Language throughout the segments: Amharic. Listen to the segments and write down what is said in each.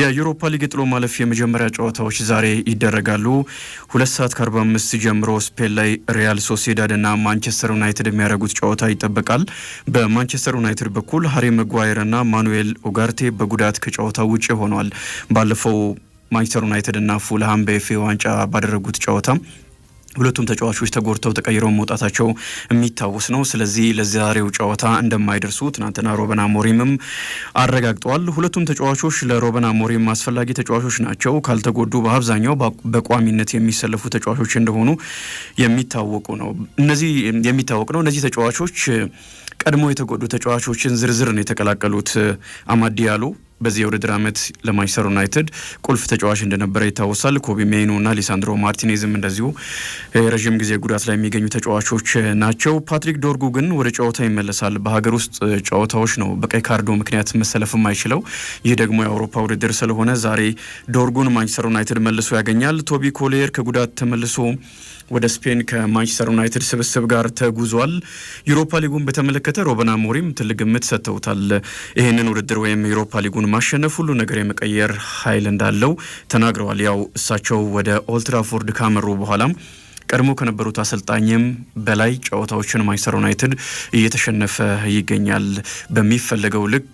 የዩሮፓ ሊግ ጥሎ ማለፍ የመጀመሪያ ጨዋታዎች ዛሬ ይደረጋሉ። 2:45 ጀምሮ ስፔን ላይ ሪያል ሶሲዳድ እና ማንቸስተር ዩናይትድ የሚያደርጉት ጨዋታ ይጠበቃል። በማንቸስተር ዩናይትድ በኩል ሃሪ ማጓየር እና ማኑኤል ኡጋርቴ በጉዳት ከጨዋታው ውጪ ሆነዋል። ባለፈው ማንቸስተር ዩናይትድ እና ፉልሃም በኤፍኤ ዋንጫ ባደረጉት ጨዋታ ሁለቱም ተጫዋቾች ተጎድተው ተቀይረው መውጣታቸው የሚታወስ ነው። ስለዚህ ለዛሬው ጨዋታ እንደማይደርሱ ትናንትና ሩበን አሞሪምም አረጋግጠዋል። ሁለቱም ተጫዋቾች ለሩበን አሞሪም አስፈላጊ ተጫዋቾች ናቸው። ካልተጎዱ በአብዛኛው በቋሚነት የሚሰለፉ ተጫዋቾች እንደሆኑ የሚታወቅ ነው። እነዚህ ተጫዋቾች ቀድሞ የተጎዱ ተጫዋቾችን ዝርዝር ነው የተቀላቀሉት። አማድ ዲያሎ በዚህ የውድድር ዓመት ለማንቸስተር ዩናይትድ ቁልፍ ተጫዋች እንደነበረ ይታወሳል። ኮቢ ሜይኖ እና ሊሳንድሮ ማርቲኔዝም እንደዚሁ ረዥም ጊዜ ጉዳት ላይ የሚገኙ ተጫዋቾች ናቸው። ፓትሪክ ዶርጉ ግን ወደ ጨዋታ ይመለሳል። በሀገር ውስጥ ጨዋታዎች ነው በቀይ ካርዶ ምክንያት መሰለፍም አይችለው። ይህ ደግሞ የአውሮፓ ውድድር ስለሆነ ዛሬ ዶርጉን ማንቸስተር ዩናይትድ መልሶ ያገኛል። ቶቢ ኮሌር ከጉዳት ተመልሶ ወደ ስፔን ከማንቸስተር ዩናይትድ ስብስብ ጋር ተጉዟል። ዩሮፓ ሊጉን በተመለከተ ሩበን አሞሪም ትልቅ ግምት ሰጥተውታል። ይህንን ውድድር ወይም ዩሮፓ ሊጉን ማሸነፍ ሁሉ ነገር የመቀየር ኃይል እንዳለው ተናግረዋል። ያው እሳቸው ወደ ኦልድ ትራፎርድ ካመሩ በኋላም ቀድሞ ከነበሩት አሰልጣኝም በላይ ጨዋታዎችን ማንቸስተር ዩናይትድ እየተሸነፈ ይገኛል። በሚፈለገው ልክ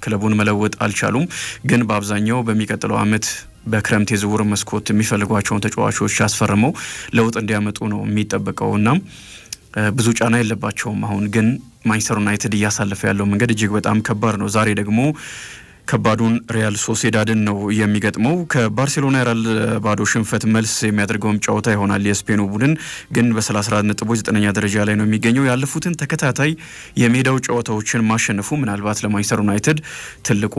ክለቡን መለወጥ አልቻሉም። ግን በአብዛኛው በሚቀጥለው ዓመት በክረምት የዝውውር መስኮት የሚፈልጓቸውን ተጫዋቾች ያስፈርመው ለውጥ እንዲያመጡ ነው የሚጠበቀውና ብዙ ጫና የለባቸውም። አሁን ግን ማንቸስተር ዩናይትድ እያሳለፈ ያለው መንገድ እጅግ በጣም ከባድ ነው። ዛሬ ደግሞ ከባዱን ሪያል ሶሲዳድን ነው የሚገጥመው። ከባርሴሎና ያራል ባዶ ሽንፈት መልስ የሚያደርገውም ጨዋታ ይሆናል። የስፔኑ ቡድን ግን በ34 ነጥቦች 9ኛ ደረጃ ላይ ነው የሚገኘው። ያለፉትን ተከታታይ የሜዳው ጨዋታዎችን ማሸነፉ ምናልባት ለማንቸስተር ዩናይትድ ትልቁ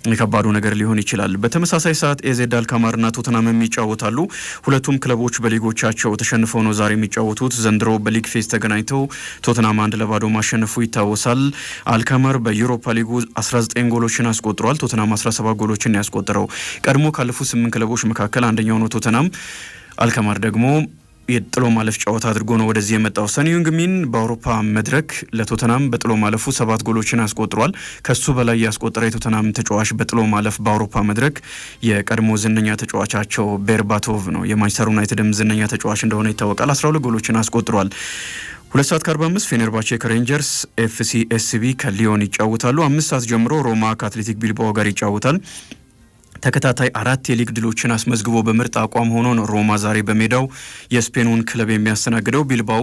የከባዱ ነገር ሊሆን ይችላል። በተመሳሳይ ሰዓት ኤዜድ አልካማርና ቶተናም የሚጫወታሉ። ሁለቱም ክለቦች በሊጎቻቸው ተሸንፈው ነው ዛሬ የሚጫወቱት። ዘንድሮ በሊግ ፌዝ ተገናኝተው ቶተናም 1-0 ማሸነፉ ይታወሳል። አልካማር በዩሮፓ ሊጉ 19 ጎሎችን አስቆጥሯል። ቶተናም 17 ጎሎችን ያስቆጠረው ቀድሞ ካለፉት 8 ክለቦች መካከል አንደኛው ነው ቶተናም። አልካማር ደግሞ የጥሎ ማለፍ ጨዋታ አድርጎ ነው ወደዚህ የመጣው። ሰን ዩንግሚን በአውሮፓ መድረክ ለቶተናም በጥሎ ማለፉ 7 ጎሎችን አስቆጥሯል። ከሱ በላይ ያስቆጠረ የቶተናም ተጫዋች በጥሎ ማለፍ በአውሮፓ መድረክ የቀድሞ ዝነኛ ተጫዋቻቸው ቤርባቶቭ ነው። የማንቸስተር ዩናይትድም ዝነኛ ተጫዋች እንደሆነ ይታወቃል። 12 ጎሎችን አስቆጥሯል። 2:45 ፌኔርባቼ ከሬንጀርስ፣ ኤፍሲ ኤስቢ ከሊዮን ይጫወታሉ። 5 ሰዓት ጀምሮ ሮማ ከአትሌቲክ ቢልባኦ ጋር ይጫወታል። ተከታታይ 4 የሊግ ድሎችን አስመዝግቦ በምርጥ አቋም ሆኖ ነው ሮማ ዛሬ በሜዳው የስፔኑን ክለብ የሚያስተናግደው። ቢልባኦ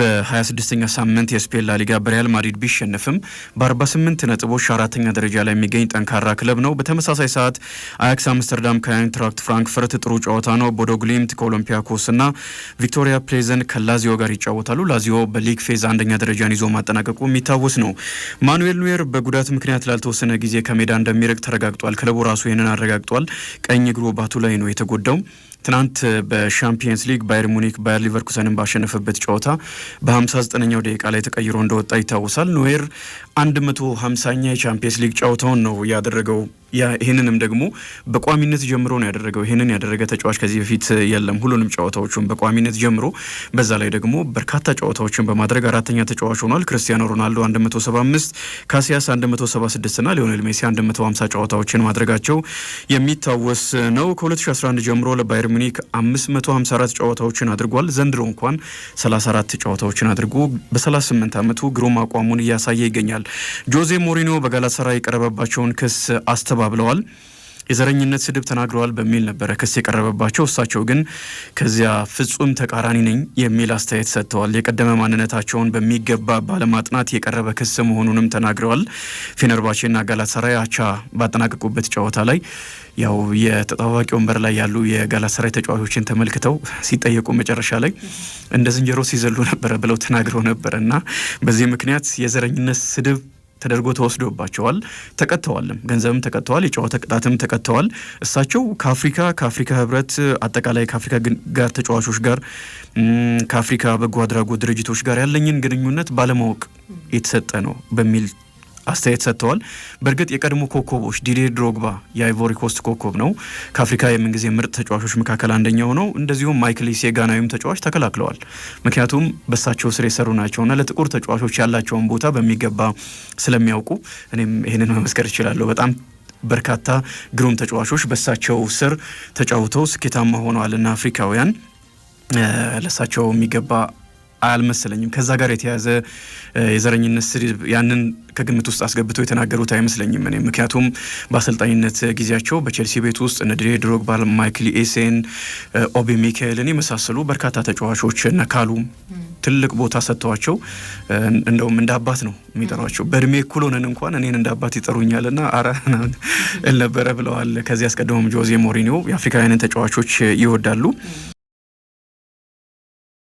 በ26ኛ ሳምንት የስፔን ላሊጋ በሪያል ማድሪድ ቢሸነፍም በ48 ነጥቦች 4ኛ ደረጃ ላይ የሚገኝ ጠንካራ ክለብ ነው። በተመሳሳይ ሰዓት አያክስ አምስተርዳም ከአይንትራክት ፍራንክፈርት ጥሩ ጨዋታ ነው። ቦዶ ግሊምት ከኦሎምፒያኮስ እና ቪክቶሪያ ፕሌዘን ከላዚዮ ጋር ይጫወታሉ። ላዚዮ በሊግ ፌዝ 1ኛ ደረጃን ይዞ ማጠናቀቁ የሚታወስ ነው። ማኑኤል ኑዌር በጉዳት ምክንያት ላልተወሰነ ጊዜ ከሜዳ እንደሚርቅ ተረጋግጧል። ክለቡ ራሱ ይህንን አረጋግጧል። ቀኝ እግሩ ባቱ ላይ ነው የተጎዳው። ትናንት በሻምፒየንስ ሊግ ባየር ሙኒክ ባየር ሊቨርኩሰንን ባሸነፈበት ጨዋታ በ59ኛው ደቂቃ ላይ ተቀይሮ እንደወጣ ይታወሳል። ኑዌር 150ኛ የቻምፒየንስ ሊግ ጨዋታውን ነው ያደረገው። ይህንንም ደግሞ በቋሚነት ጀምሮ ነው ያደረገው። ይህንን ያደረገ ተጫዋች ከዚህ በፊት የለም። ሁሉንም ጨዋታዎቹን በቋሚነት ጀምሮ በዛ ላይ ደግሞ በርካታ ጨዋታዎችን በማድረግ 4ኛ ተጫዋች ሆኗል። ክርስቲያኖ ሮናልዶ 175፣ ካሲያስ 176 እና ሊዮኔል ሜሲ 150 ጨዋታዎችን ማድረጋቸው የሚታወስ ነው። ከ2011 ጀምሮ ለባየር ሙኒክ 554 ጨዋታዎችን አድርጓል። ዘንድሮ እንኳን 34 ጨዋታዎችን አድርጎ በ38 ዓመቱ ግሩም አቋሙን እያሳየ ይገኛል። ጆዜ ሞሪኒዮ በጋላታሳራይ የቀረበባቸውን ክስ አስተባብለዋል። የዘረኝነት ስድብ ተናግረዋል በሚል ነበረ ክስ የቀረበባቸው። እሳቸው ግን ከዚያ ፍጹም ተቃራኒ ነኝ የሚል አስተያየት ሰጥተዋል። የቀደመ ማንነታቸውን በሚገባ ባለማጥናት የቀረበ ክስ መሆኑንም ተናግረዋል። ፌነርባቼና ጋላታሳራይ አቻ ባጠናቀቁበት ጨዋታ ላይ ያው የተጣዋቂ ወንበር ላይ ያሉ የጋላታሳራይ ተጫዋቾችን ተመልክተው ሲጠየቁ መጨረሻ ላይ እንደ ዝንጀሮ ሲዘሉ ነበረ ብለው ተናግረው ነበር እና በዚህ ምክንያት የዘረኝነት ስድብ ተደርጎ ተወስዶባቸዋል። ተቀጥተዋልም፣ ገንዘብም ተቀጥተዋል፣ የጨዋታ ቅጣትም ተቀጥተዋል። እሳቸው ከአፍሪካ ህብረት አጠቃላይ ከአፍሪካ ጋር ተጫዋቾች ጋር ከአፍሪካ በጎ አድራጎት ድርጅቶች ጋር ያለኝን ግንኙነት ባለማወቅ የተሰጠ ነው በሚል አስተያየት ሰጥተዋል። በእርግጥ የቀድሞ ኮከቦች ዲዲር ድሮግባ የአይቮሪ ኮስት ኮከብ ነው። ከአፍሪካ የምንጊዜ ምርጥ ተጫዋቾች መካከል አንደኛው ነው። እንደዚሁም ማይክል ኢሴ ጋናዊም ተጫዋች ተከላክለዋል። ምክንያቱም በሳቸው ስር የሰሩ ናቸውና ለጥቁር ተጫዋቾች ያላቸውን ቦታ በሚገባ ስለሚያውቁ እኔም ይህንን መመስከር እችላለሁ። በጣም በርካታ ግሩም ተጫዋቾች በሳቸው ስር ተጫውተው ስኬታማ ሆነዋልና አፍሪካውያን ለሳቸው የሚገባ አልመሰለኝም። ከዛ ጋር የተያዘ የዘረኝነት ስድብ ያንን ከግምት ውስጥ አስገብተው የተናገሩት አይመስለኝም እኔ። ምክንያቱም በአሰልጣኝነት ጊዜያቸው በቼልሲ ቤት ውስጥ እነ ዲዲዬ ድሮግባ፣ ማይክል ኤሴን፣ ኦቢ ሚካኤልን የመሳሰሉ በርካታ ተጫዋቾች እነ ካሉም ትልቅ ቦታ ሰጥተዋቸው እንደውም እንደ አባት ነው የሚጠሯቸው። በእድሜ እኩል ሆነን እንኳን እኔን እንደ አባት ይጠሩኛልና አረ ነበረ ብለዋል። ከዚህ አስቀድሞም ጆዜ ሞሪኒዮ የአፍሪካውያንን ተጫዋቾች ይወዳሉ።